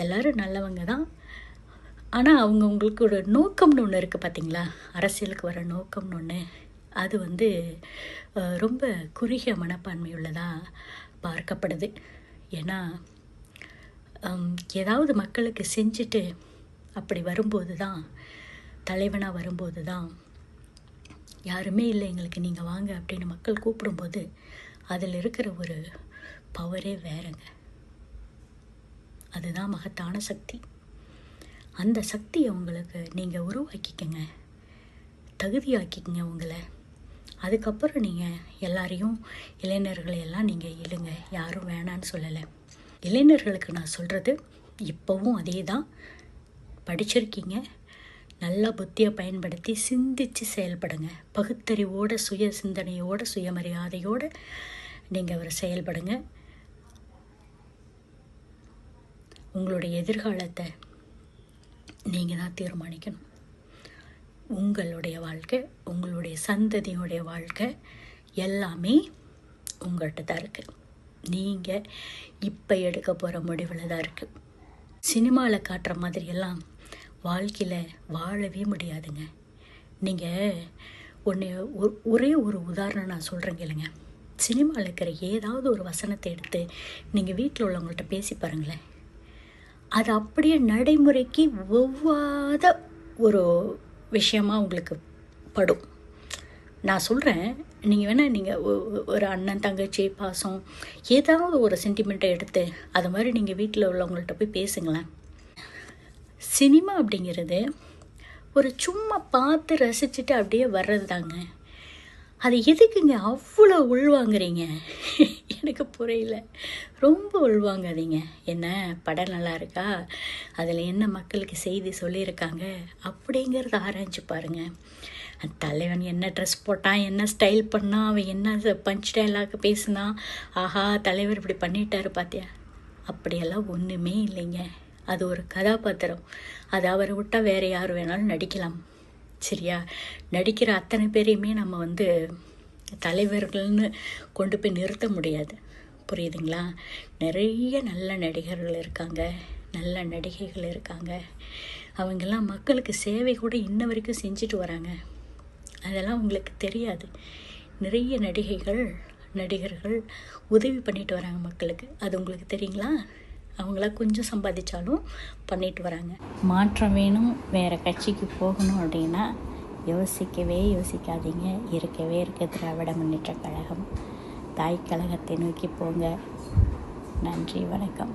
எல்லோரும் நல்லவங்க தான். ஆனால் அவங்களுக்கு ஒரு நோக்கம்னு ஒன்று இருக்குது பார்த்தீங்களா? அரசியலுக்கு வர நோக்கம்னு ஒன்று, அது வந்து ரொம்ப குறுகிய மனப்பான்மை உள்ளதாக பார்க்கப்படுது. ஏன்னா ஏதாவது மக்களுக்கு செஞ்சுட்டு அப்படி வரும்போது தான், தலைவனாக வரும்போது தான், யாருமே இல்லை எங்களுக்கு நீங்கள் வாங்க அப்படின்னு மக்கள் கூப்பிடும்போது அதில் இருக்கிற ஒரு பவரே வேறங்க. அதுதான் மகத்தான சக்தி. அந்த சக்தியை உங்களுக்கு நீங்கள் உருவாக்கிக்கங்க, தகுதியாக்கிக்கங்க உங்களை. அதுக்கப்புறம் நீங்கள் எல்லாரையும், இளைஞர்களை எல்லாம் நீங்கள் இழுங்க, யாரும் வேணான்னு சொல்லலை. இளைஞர்களுக்கு நான் சொல்கிறது இப்போவும் அதே தான். படிச்சிருக்கீங்க, நல்லா புத்தியை பயன்படுத்தி சிந்தித்து செயல்படுங்க. பகுத்தறிவோட, சுய சிந்தனையோட, சுயமரியாதையோடு நீங்கள் அவரை செயல்படுங்க. உங்களுடைய எதிர்காலத்தை நீங்கள் தான் தீர்மானிக்கணும். உங்களுடைய வாழ்க்கை, உங்களுடைய சந்ததியோடைய வாழ்க்கை எல்லாமே உங்கள்கிட்ட தான் இருக்குது. நீங்கள் இப்போ எடுக்க போகிற முடிவில் தான் இருக்குது. சினிமாவில் காட்டுற மாதிரியெல்லாம் வாழ்க்கையில் வாழவே முடியாதுங்க. நீங்கள் ஒரே ஒரு உதாரணம் நான் சொல்கிறேங்க இல்லைங்க. சினிமாவில் இருக்கிற ஏதாவது ஒரு வசனத்தை எடுத்து நீங்கள் வீட்டில் உள்ளவங்கள்ட்ட பேசி பாருங்களேன். அது அப்படியே நடைமுறைக்கு ஒவ்வாத ஒரு விஷயமாக உங்களுக்கு படும். நான் சொல்கிறேன், நீங்கள் வேணால் நீங்கள் ஒரு அண்ணன் தங்கச்சி பாசம் ஏதாவது ஒரு சென்டிமெண்ட்டை எடுத்து அது மாதிரி நீங்கள் வீட்டில் உள்ளவங்கள்ட்ட போய் பேசுங்களேன். சினிமா அப்படிங்கிறது ஒரு சும்மா பார்த்து ரசிச்சுட்டு அப்படியே வர்றது தாங்க. அது எதுக்குங்க அவ்வளோ உள்வாங்குறீங்க? எனக்கு புரியல. ரொம்ப உள்வாங்காதீங்க. என்ன படம் நல்லா இருக்கா, அதில் என்ன மக்களுக்கு செய்தி சொல்லியிருக்காங்க அப்படிங்கிறத ஆராய்ச்சி பாருங்கள். அந்த தலைவன் என்ன ட்ரெஸ் போட்டான், என்ன ஸ்டைல் பண்ணான், அவன் என்ன பஞ்ச் டைலாக பேசினான், ஆஹா தலைவர் இப்படி பண்ணிட்டாரு பார்த்தியா, அப்படியெல்லாம் ஒன்றுமே இல்லைங்க. அது ஒரு கதாபாத்திரம். அது அவரை விட்டால் வேறு யார் வேணாலும் நடிக்கலாம். சரியா? நடிக்கிற அத்தனை பேரையுமே நம்ம தலைவர்கள்னு கொண்டு போய் நிறுத்த முடியாது. புரியுதுங்களா? நிறைய நல்ல நடிகர்கள் இருக்காங்க, நல்ல நடிகைகள் இருக்காங்க. அவங்கெல்லாம் மக்களுக்கு சேவை கூட இன்ன வரைக்கும் செஞ்சுட்டு வராங்க. அதெல்லாம் உங்களுக்கு தெரியாது. நிறைய நடிகர்கள் உதவி பண்ணிட்டு வராங்க மக்களுக்கு. அது உங்களுக்கு தெரியுங்களா? அவங்களாம் கொஞ்சம் சம்பாதிச்சாலும் பண்ணிட்டு வராங்க. மாற்றம் வேணும், வேறு கட்சிக்கு போகணும் அப்படின்னா யோசிக்காதீங்க. இருக்க திராவிட முன்னேற்ற கழகம், தாய் கழகத்தை நோக்கி போங்க. நன்றி, வணக்கம்.